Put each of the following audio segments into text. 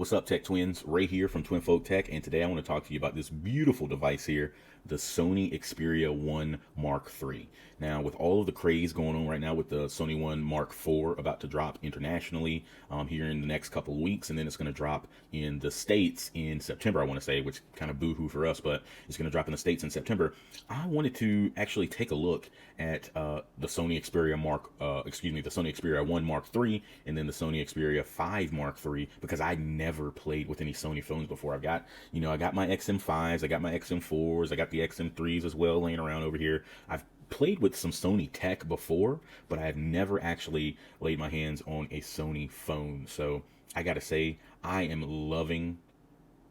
What's up, Tech Twins? Ray here from Twin Folk Tech, and today I want to talk to you about this beautiful device here, the Sony Xperia 1 Mark III. Now, with all of the craze going on right now with the Sony 1 Mark IV about to drop internationally here in the next couple of weeks, and then it's going to drop in the States in September, I want to say, which kind of boo-hoo for us, but it's going to drop in the States in September. I wanted to actually take a look at the Sony Xperia the Sony Xperia 1 Mark III, and then the Sony Xperia 5 Mark III, because I never played with any Sony phones before. I got my XM5s, I got my XM4s, I got the XM3s as well laying around over here. I've played with some Sony tech before, but I have never actually laid my hands on a Sony phone. So I gotta say, I am loving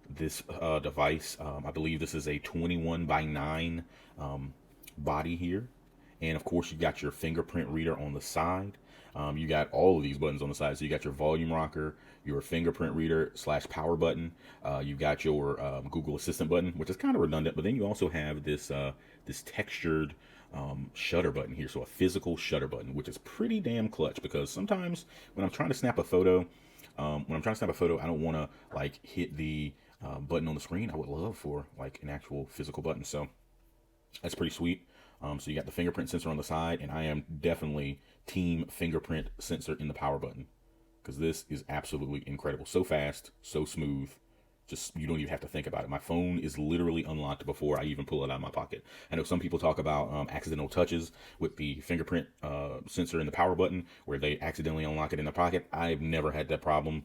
this device. I believe this is a 21 by 9 body here. And of course, you got your fingerprint reader on the side. You got all of these buttons on the side. So you got your volume rocker, your fingerprint reader / power button. You got your Google Assistant button, which is kind of redundant. But then you also have this textured shutter button here. So a physical shutter button, which is pretty damn clutch, because sometimes when I'm trying to snap a photo, I don't want to like hit the button on the screen. I would love for like an actual physical button. So that's pretty sweet. So you got the fingerprint sensor on the side, and I am definitely team fingerprint sensor in the power button, because this is absolutely incredible. So fast, so smooth. Just, you don't even have to think about it. My phone is literally unlocked before I even pull it out of my pocket. I know some people talk about accidental touches with the fingerprint sensor in the power button, where they accidentally unlock it in their pocket. I've never had that problem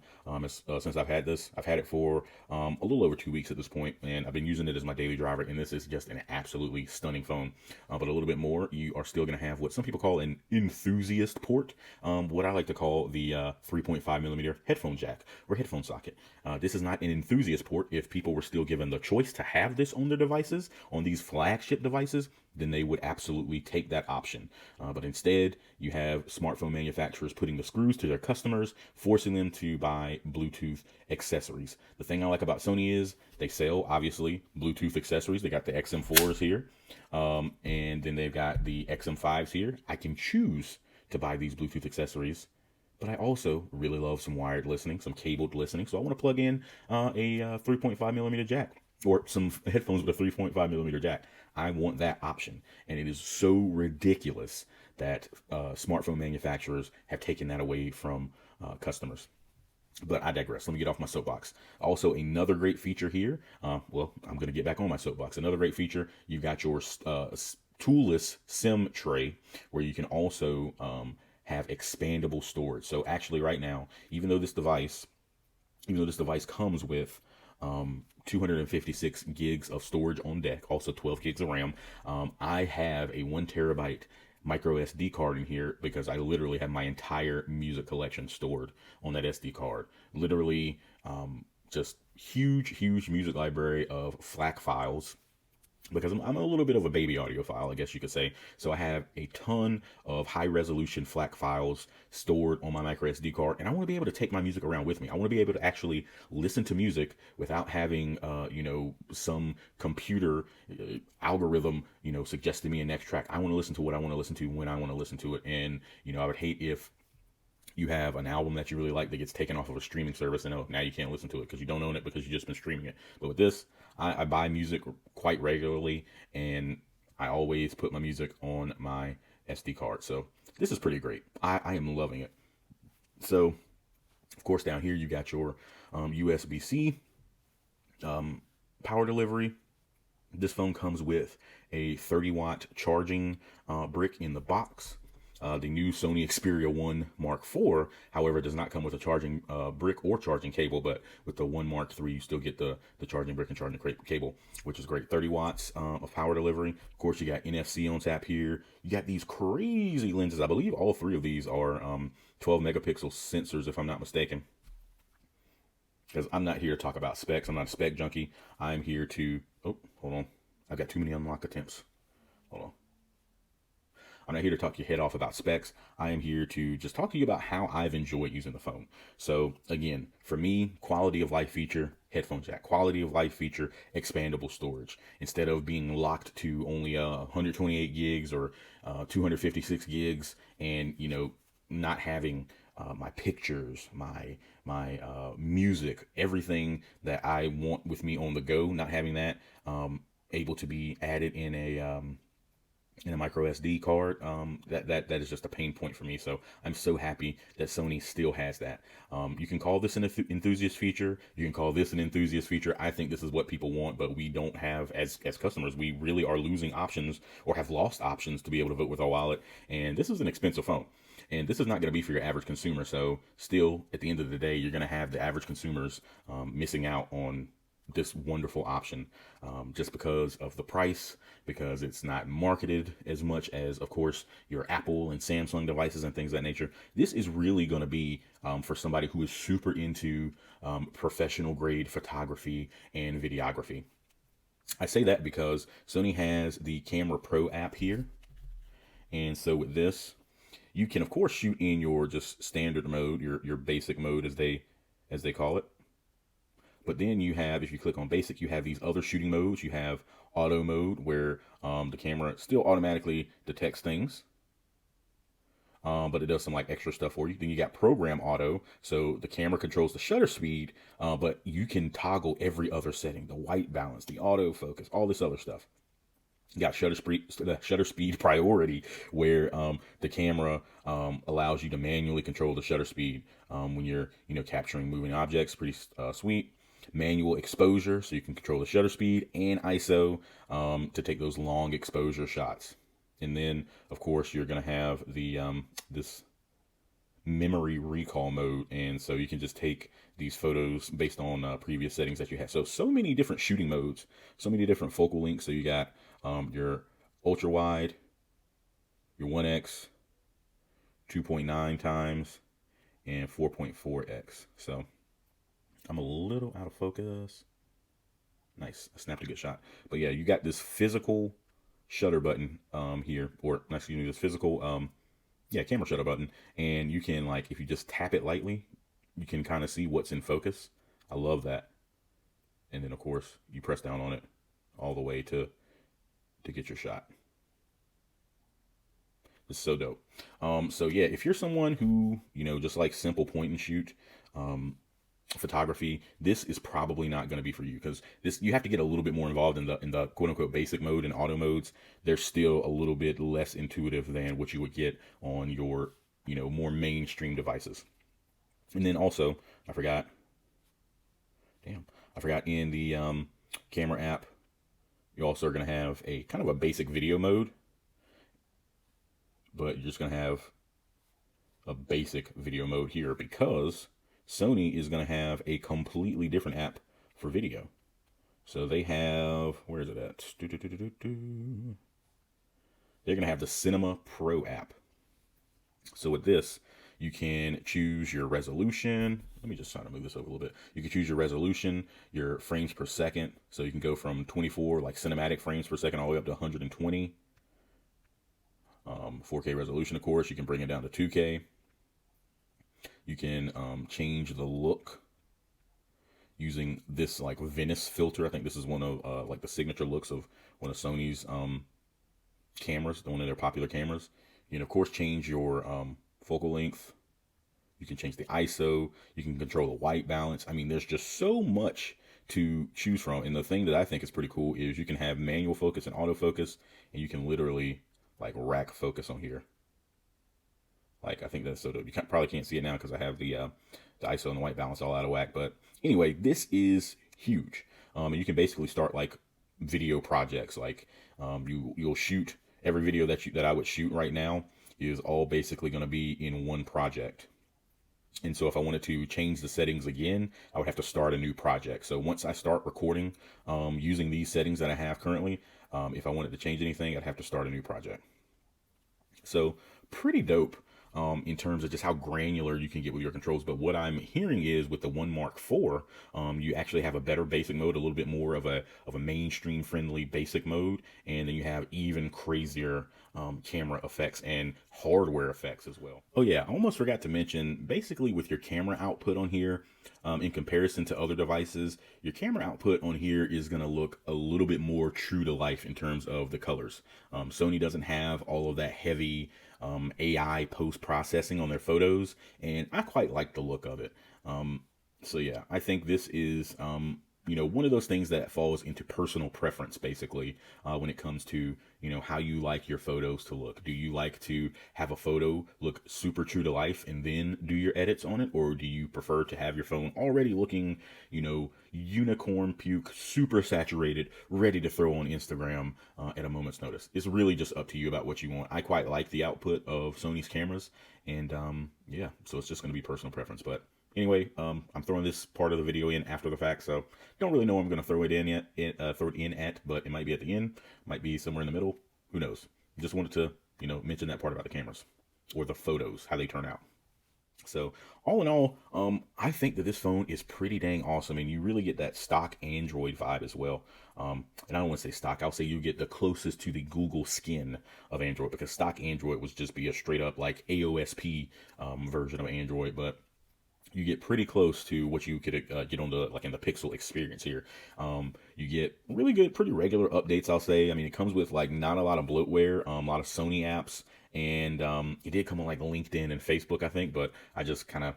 since I've had this. I've had it for a little over 2 weeks at this point, and I've been using it as my daily driver, and this is just an absolutely stunning phone. But a little bit more, you are still going to have what some people call an enthusiast port, what I like to call the 3.5mm headphone jack or headphone socket. This is not an enthusiast port. If people were still given the choice to have this on their devices, on these flagship devices, then they would absolutely take that option. But instead, you have smartphone manufacturers putting the screws to their customers, forcing them to buy Bluetooth accessories. The thing I like about Sony is they sell, obviously, Bluetooth accessories. They got the XM4s here, and then they've got the XM5s here. I can choose to buy these Bluetooth accessories, but I also really love some wired listening, some cabled listening. So I want to plug in a 3.5mm jack, or some headphones with a 3.5mm jack. I want that option. And it is so ridiculous that smartphone manufacturers have taken that away from customers. But I digress. Let me get off my soapbox. Also, another great feature here. I'm going to get back on my soapbox. Another great feature, you got your toolless SIM tray, where you can also have expandable storage. So actually right now, even though this device comes with 256 gigs of storage on deck, also 12 gigs of RAM, I have a 1 terabyte micro SD card in here, because I literally have my entire music collection stored on that SD card. Literally, just huge music library of FLAC files, because I'm a little bit of a baby audiophile, I guess you could say. So I have a ton of high resolution FLAC files stored on my micro SD card, and I want to be able to take my music around with me. I want to be able to actually listen to music without having, some computer algorithm, suggesting me a next track. I want to listen to what I want to listen to when I want to listen to it. And, I would hate if you have an album that you really like that gets taken off of a streaming service, and now you can't listen to it because you don't own it, because you've just been streaming it. But with this, I buy music quite regularly, and I always put my music on my SD card. So this is pretty great. I am loving it. So, of course, down here you got your USB-C power delivery. This phone comes with a 30-watt charging brick in the box. The new Sony Xperia 1 Mark IV, however, does not come with a charging brick or charging cable, but with the 1 Mark III, you still get the charging brick and charging cable, which is great. 30 watts of power delivery. Of course, you got NFC on tap here. You got these crazy lenses. I believe all three of these are 12 megapixel sensors, if I'm not mistaken. Because I'm not here to talk about specs. I'm not a spec junkie. I'm here to... Oh, hold on. I've got too many unlock attempts. Hold on. I'm not here to talk your head off about specs. I am here to just talk to you about how I've enjoyed using the phone. So again, for me, quality of life feature, headphone jack. Quality of life feature, expandable storage. Instead of being locked to only 128 gigs or 256 gigs, and not having my pictures, my music, everything that I want with me on the go. Not having that able to be added in a micro SD card, that is just a pain point for me. So I'm so happy that Sony still has that. You can call this an enthusiast feature. You can call this an enthusiast feature. I think this is what people want, but we don't have, as customers, we really are losing options or have lost options to be able to vote with our wallet. And this is an expensive phone. And this is not going to be for your average consumer. So still, at the end of the day, you're going to have the average consumers missing out on this wonderful option, just because of the price, because it's not marketed as much as, of course, your Apple and Samsung devices and things of that nature. This is really going to be for somebody who is super into professional grade photography and videography. I say that because Sony has the Camera Pro app here. And so with this, you can of course shoot in your just standard mode, your basic mode as they call it. But then you have, if you click on basic, you have these other shooting modes. You have auto mode, where the camera still automatically detects things, but it does some like extra stuff for you. Then you got program auto, so the camera controls the shutter speed, but you can toggle every other setting, the white balance, the auto focus, all this other stuff. You got shutter speed priority, where the camera allows you to manually control the shutter speed when you're capturing moving objects. Pretty sweet. Manual exposure, so you can control the shutter speed, and ISO to take those long exposure shots. And then of course you're going to have the this memory recall mode, and so you can just take these photos based on previous settings that you have. So many different shooting modes, so many different focal lengths. So you got your ultra wide, your 1x, 2.9 times, and 4.4x. So I'm a little out of focus. Nice, I snapped a good shot. But yeah, you got this physical shutter button here, or excuse me, this physical camera shutter button, and you can, like, if you just tap it lightly, you can kind of see what's in focus. I love that. And then of course you press down on it all the way to get your shot. It's so dope. So yeah, if you're someone who just like simple point and shoot photography, this is probably not going to be for you, because this, you have to get a little bit more involved in the quote unquote basic mode and auto modes. They're still a little bit less intuitive than what you would get on your more mainstream devices. And then also, I forgot in the camera app, you also are going to have a kind of a basic video mode, but you're just going to have a basic video mode here, because Sony is going to have a completely different app for video. So they have, where is it at? They're going to have the Cinema Pro app. So with this, you can choose your resolution. Let me just try to move this over a little bit. You can choose your resolution, your frames per second. So you can go from 24 like cinematic frames per second all the way up to 120. 4K resolution, of course. You can bring it down to 2K. You can change the look using this like Venice filter. I think this is one of like the signature looks of one of Sony's cameras, one of their popular cameras. You can of course change your focal length. You can change the ISO. You can control the white balance. I mean, there's just so much to choose from. And the thing that I think is pretty cool is you can have manual focus and autofocus, and you can literally like rack focus on here. Like, I think that's so dope. You probably can't see it now because I have the ISO and the white balance all out of whack. But anyway, this is huge. And you can basically start like video projects. Like you'll shoot every video that I would shoot right now is all basically going to be in one project. And so if I wanted to change the settings again, I would have to start a new project. So once I start recording using these settings that I have currently, if I wanted to change anything, I'd have to start a new project. So pretty dope in terms of just how granular you can get with your controls. But what I'm hearing is with the One Mark IV, you actually have a better basic mode, a little bit more of a mainstream friendly basic mode, and then you have even crazier camera effects and hardware effects as well. Oh yeah, I almost forgot to mention, basically with your camera output on here, in comparison to other devices, your camera output on here is going to look a little bit more true to life in terms of the colors. Sony doesn't have all of that heavy AI post-processing on their photos, and I quite like the look of it. So yeah, I think this is one of those things that falls into personal preference, basically, when it comes to, how you like your photos to look. Do you like to have a photo look super true to life and then do your edits on it? Or do you prefer to have your phone already looking, unicorn puke, super saturated, ready to throw on Instagram at a moment's notice? It's really just up to you about what you want. I quite like the output of Sony's cameras, and yeah, so it's just going to be personal preference. But anyway, I'm throwing this part of the video in after the fact, so don't really know I'm going to throw it in yet. Throw it in at, but it might be at the end, might be somewhere in the middle. Who knows? Just wanted to, mention that part about the cameras or the photos, how they turn out. So all in all, I think that this phone is pretty dang awesome, and you really get that stock Android vibe as well. And I don't want to say stock, I'll say you get the closest to the Google skin of Android, because stock Android would just be a straight up like AOSP version of Android, but you get pretty close to what you could get on the, like in the Pixel experience here. You get really good, pretty regular updates, I'll say. I mean, it comes with like not a lot of bloatware, a lot of Sony apps, and it did come on like LinkedIn and Facebook, I think, but I just kind of,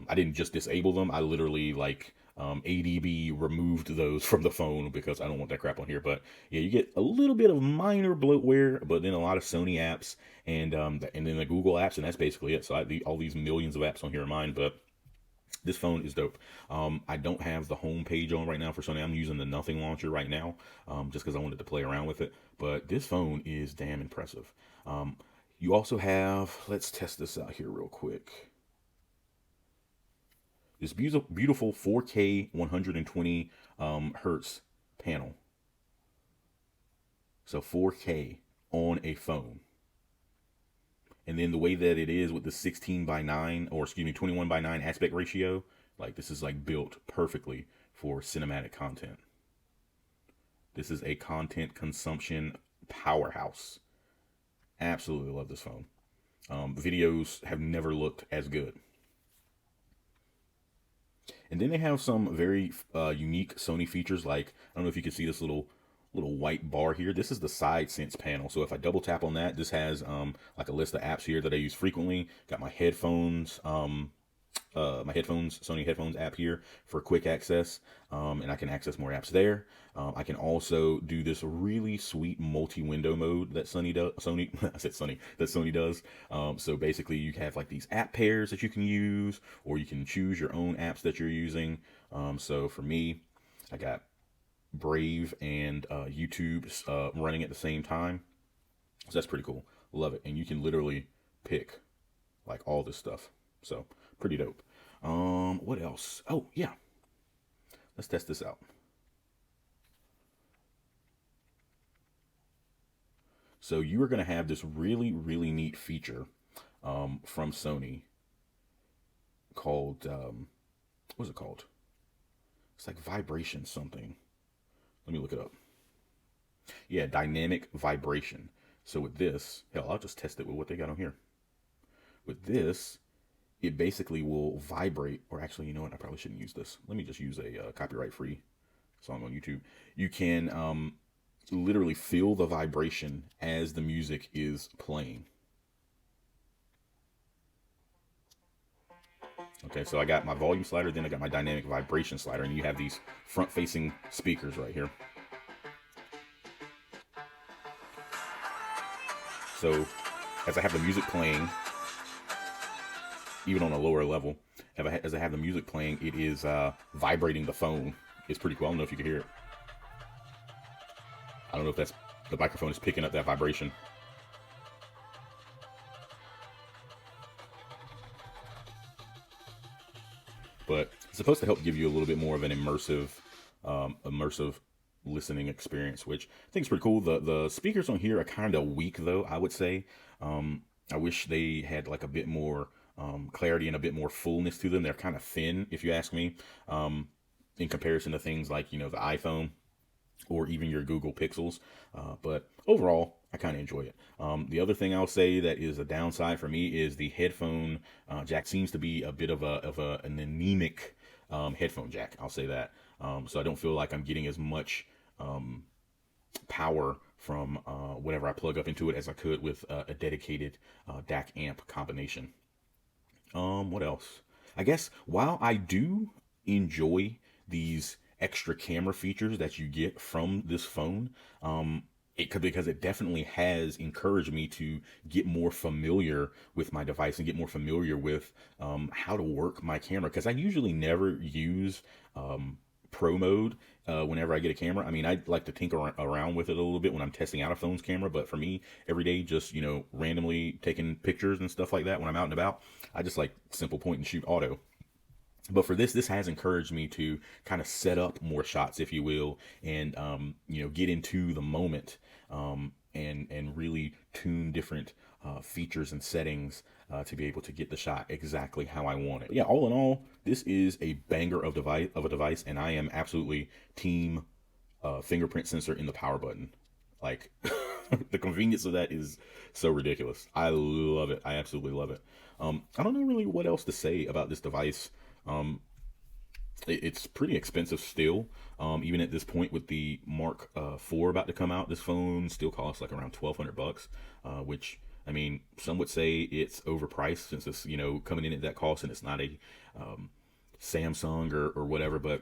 I didn't just disable them. I literally like ADB removed those from the phone because I don't want that crap on here. But yeah, you get a little bit of minor bloatware, but then a lot of Sony apps, and then the Google apps, and that's basically it. So all these millions of apps on here are mine, but this phone is dope. I don't have the home page on right now for Sony. I'm using the Nothing launcher right now, just because I wanted to play around with it. But this phone is damn impressive. You also have, let's test this out here real quick. This beautiful 4K 120 hertz panel. So 4K on a phone. And then the way that it is with the 16:9, or excuse me, 21:9 aspect ratio, like this is like built perfectly for cinematic content. This is a content consumption powerhouse. Absolutely love this phone. Videos have never looked as good. And then they have some very unique Sony features, like, I don't know if you can see this little white bar here. This is the side sense panel. So if I double tap on that, this has like a list of apps here that I use frequently. Got my headphones, Sony headphones app here for quick access, and I can access more apps there. I can also do this really sweet multi-window mode that Sony does. So basically, you have like these app pairs that you can use, or you can choose your own apps that you're using. So for me, I got Brave and YouTube running at the same time. So that's pretty cool. Love it. And you can literally pick like all this stuff. So pretty dope. What else? Oh yeah, let's test this out. So you are going to have this really, really neat feature from Sony called, what's it called? It's like vibration something. Let me look it up. Yeah, dynamic vibration. So with this, hell, I'll just test it with what they got on here. With this, it basically will vibrate, or actually, you know what? I probably shouldn't use this. Let me just use a copyright-free song on YouTube. You can literally feel the vibration as the music is playing. Okay, so I got my volume slider, then I got my dynamic vibration slider, and you have these front-facing speakers right here. So as I have the music playing, even on a lower level, as I have the music playing, it is vibrating the phone. It's pretty cool. I don't know if you can hear it. I don't know if the microphone is picking up that vibration. But it's supposed to help give you a little bit more of an immersive listening experience, which I think is pretty cool. The speakers on here are kind of weak, though, I would say. I wish they had like a bit more clarity and a bit more fullness to them. They're kind of thin, if you ask me, in comparison to things like, the iPhone or even your Google Pixels. But overall, I kind of enjoy it. The other thing I'll say that is a downside for me is the headphone jack seems to be a bit of an anemic headphone jack. I'll say that. So I don't feel like I'm getting as much power from whatever I plug up into it as I could with a dedicated DAC amp combination. What else? I guess while I do enjoy these extra camera features that you get from this phone, it could, because it definitely has encouraged me to get more familiar with my device and get more familiar with how to work my camera, because I usually never use pro mode whenever I get a camera. I mean, I like to tinker around with it a little bit when I'm testing out a phone's camera, but for me, every day, just, randomly taking pictures and stuff like that when I'm out and about, I just like simple point and shoot auto. But for this has encouraged me to kind of set up more shots, if you will, and get into the moment, and really tune different features and settings to be able to get the shot exactly how I want it. But yeah, all in all, this is a banger of a device, and I am absolutely team fingerprint sensor in the power button. Like the convenience of that is so ridiculous. I love it. I absolutely love it. I don't know really what else to say about this device. It's pretty expensive still. Even at this point with the Mark 4 about to come out, this phone still costs like around $1,200, which, I mean, some would say it's overpriced since it's, coming in at that cost, and it's not a Samsung or whatever, but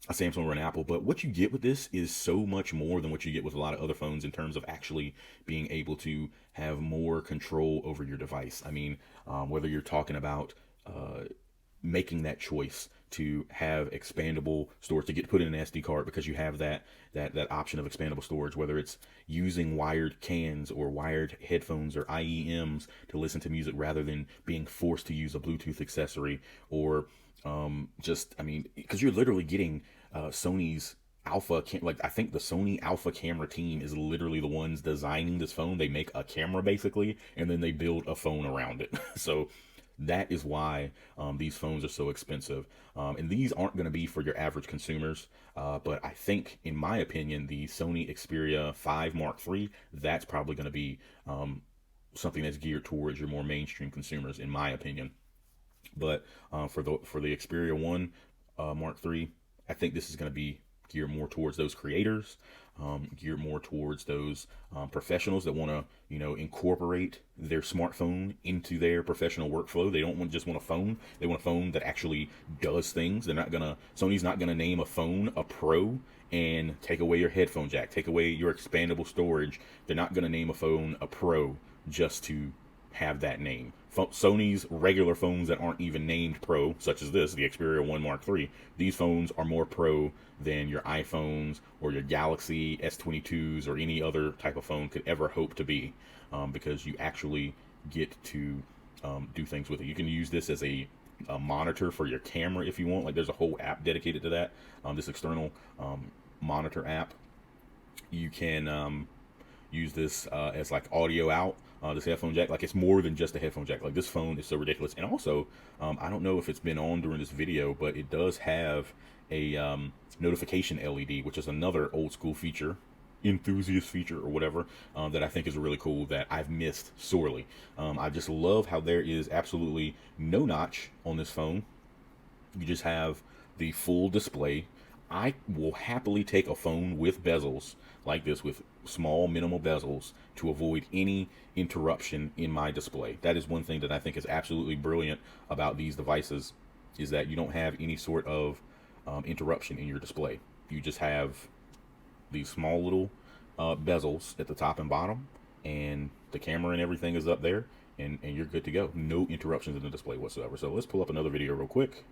a Samsung or an Apple. But what you get with this is so much more than what you get with a lot of other phones in terms of actually being able to have more control over your device. I mean, whether you're talking about making that choice to have expandable storage, to get put in an SD card because you have that option of expandable storage, whether it's using wired cans or wired headphones or IEMs to listen to music rather than being forced to use a Bluetooth accessory, or just, I mean, because you're literally getting Sony's alpha like, I think the Sony alpha camera team is literally the ones designing this phone. They make a camera basically, and then they build a phone around it. So that is why these phones are so expensive. And these aren't going to be for your average consumers. But I think, in my opinion, the Sony Xperia 5 Mark III, that's probably going to be something that's geared towards your more mainstream consumers, in my opinion. But for the Xperia 1 Mark III, I think this is going to be geared more towards those creators, geared more towards those professionals that want to, incorporate their smartphone into their professional workflow. They don't just want a phone. They want a phone that actually does things. Sony's not gonna name a phone a Pro and take away your headphone jack, take away your expandable storage. They're not gonna name a phone a Pro just to have that name. Sony's regular phones that aren't even named Pro, such as this, the Xperia 1 Mark III, these phones are more Pro than your iPhones or your Galaxy S22s or any other type of phone could ever hope to be, because you actually get to do things with it. You can use this as a monitor for your camera if you want. Like, there's a whole app dedicated to that, this external monitor app. You can use this as like audio out. This headphone jack, like, it's more than just a headphone jack. Like, this phone is so ridiculous. And also, I don't know if it's been on during this video, but it does have a notification LED, which is another old school feature, enthusiast feature or whatever, that I think is really cool, that I've missed sorely. I just love how there is absolutely no notch on this phone. You just have the full display. I will happily take a phone with bezels like this, with small minimal bezels, to avoid any interruption in my display. That is one thing that I think is absolutely brilliant about these devices, is that you don't have any sort of interruption in your display. You just have these small little bezels at the top and bottom, and the camera and everything is up there, and you're good to go. No interruptions in the display whatsoever. So let's pull up another video real quick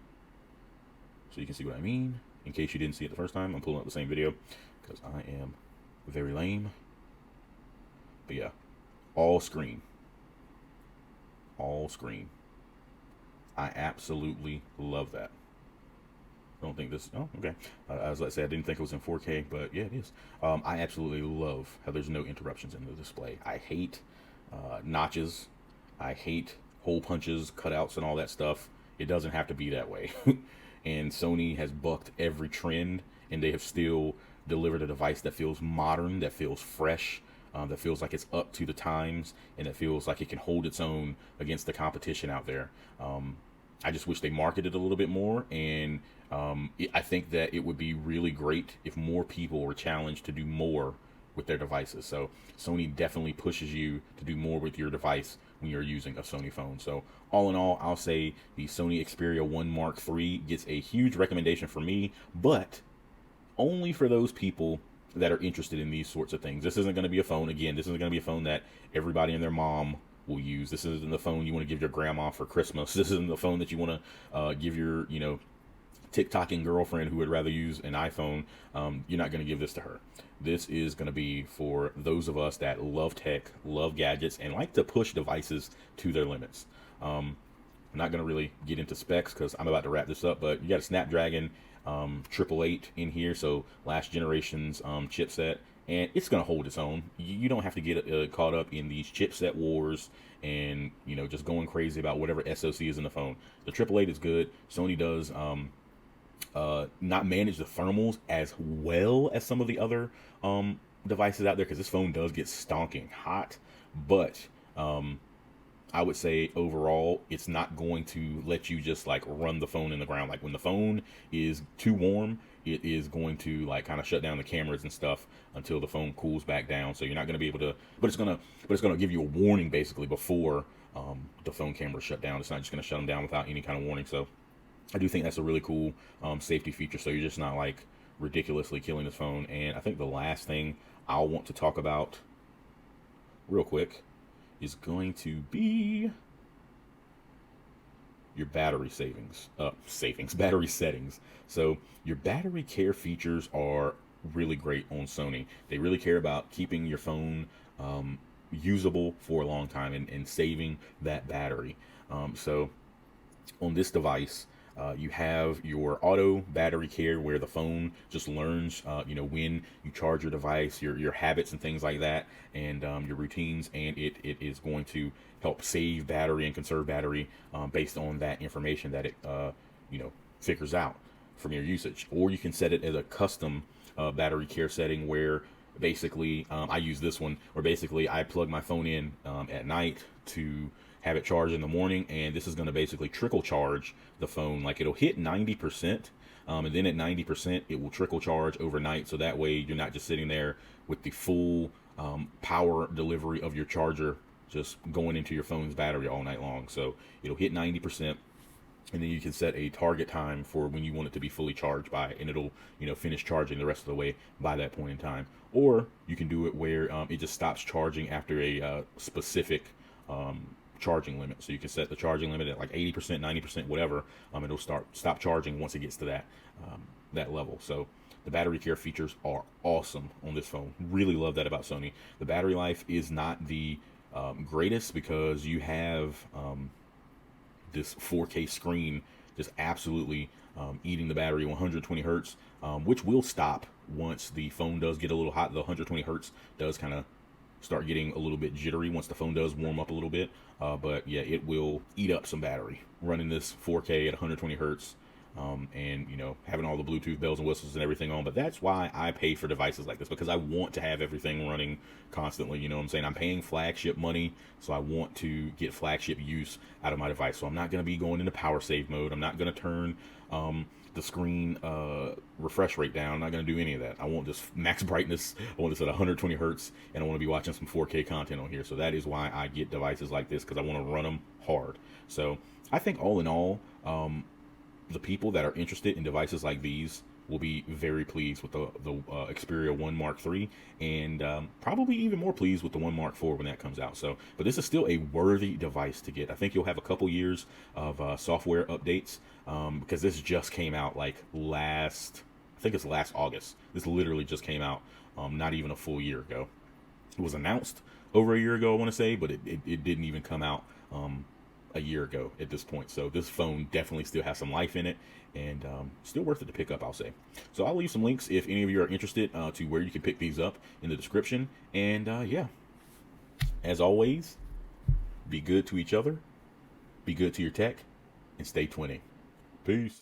so you can see what I mean. In case you didn't see it the first time, I'm pulling up the same video because I am very lame. But yeah, all screen. All screen. I absolutely love that. I don't think this, oh, okay. As I said, I didn't think it was in 4K, but yeah, it is. I absolutely love how there's no interruptions in the display. I hate notches. I hate hole punches, cutouts, and all that stuff. It doesn't have to be that way. And Sony has bucked every trend, and they have still delivered a device that feels modern, that feels fresh, that feels like it's up to the times, and it feels like it can hold its own against the competition out there. I just wish they marketed a little bit more, and I think that it would be really great if more people were challenged to do more with their devices. So Sony definitely pushes you to do more with your device when you're using a Sony phone. So all in all, I'll say the Sony Xperia 1 Mark III gets a huge recommendation for me, but only for those people that are interested in these sorts of things. This isn't going to be a phone. Again, this isn't going to be a phone that everybody and their mom will use. This isn't the phone you want to give your grandma for Christmas. This isn't the phone that you want to give your, TikToking girlfriend who would rather use an iPhone. You're not going to give this to her. This is going to be for those of us that love tech, love gadgets, and like to push devices to their limits. I'm not going to really get into specs because I'm about to wrap this up, but you got a Snapdragon 888 in here, so last generation's chipset, and it's going to hold its own. You don't have to get caught up in these chipset wars and just going crazy about whatever SoC is in the phone. The 888 is good. Sony does not manage the thermals as well as some of the other devices out there, because this phone does get stonking hot, but I would say overall it's not going to let you just like run the phone in the ground. Like when the phone is too warm, it is going to like kind of shut down the cameras and stuff until the phone cools back down. So you're not going to be able to, but it's going to give you a warning basically before the phone camera shut down. It's not just going to shut them down without any kind of warning. So I do think that's a really cool safety feature, so you're just not like ridiculously killing this phone. And I think the last thing I'll want to talk about real quick is going to be your battery battery settings. So your battery care features are really great on Sony. They really care about keeping your phone usable for a long time and saving that battery. So on this device, you have your auto battery care, where the phone just learns, when you charge your device, your habits and things like that, and your routines, and it is going to help save battery and conserve battery based on that information that it, figures out from your usage. Or you can set it as a custom battery care setting, where basically, I use this one, where basically I plug my phone in at night to have it charged in the morning, and this is going to basically trickle charge the phone. Like it'll hit 90%, and then at 90% it will trickle charge overnight, so that way you're not just sitting there with the full power delivery of your charger just going into your phone's battery all night long. So it'll hit 90%, and then you can set a target time for when you want it to be fully charged by, and it'll finish charging the rest of the way by that point in time. Or you can do it where it just stops charging after a specific charging limit. So you can set the charging limit at like 80%, 90%, whatever. It'll stop charging once it gets to that level. So the battery care features are awesome on this phone. Really love that about Sony. The battery life is not the greatest, because you have this 4K screen just absolutely eating the battery. 120 hertz, which will stop once the phone does get a little hot. The 120 hertz does kind of start getting a little bit jittery once the phone does warm up a little bit, but yeah, it will eat up some battery running this 4K at 120 hertz, and having all the Bluetooth bells and whistles and everything on. But that's why I pay for devices like this, because I want to have everything running constantly. You know what I'm saying? I'm paying flagship money, so I want to get flagship use out of my device. So I'm not going to be going into power save mode. I'm not going to turn the screen refresh rate down. I'm not going to do any of that. I want this max brightness. I want this at 120 hertz, and I want to be watching some 4K content on here. So that is why I get devices like this, because I want to run them hard. So I think all in all, the people that are interested in devices like these will be very pleased with the Xperia 1 Mark III, and probably even more pleased with the 1 Mark IV when that comes out. So, but this is still a worthy device to get. I think you'll have a couple years of software updates, because this just came out like I think it's last August. This literally just came out not even a full year ago. It was announced over a year ago, I want to say, but it didn't even come out a year ago at this point. So this phone definitely still has some life in it, and still worth it to pick up, I'll say. So I'll leave some links if any of you are interested to where you can pick these up in the description. And yeah, as always, be good to each other, be good to your tech, and stay twinning. Peace.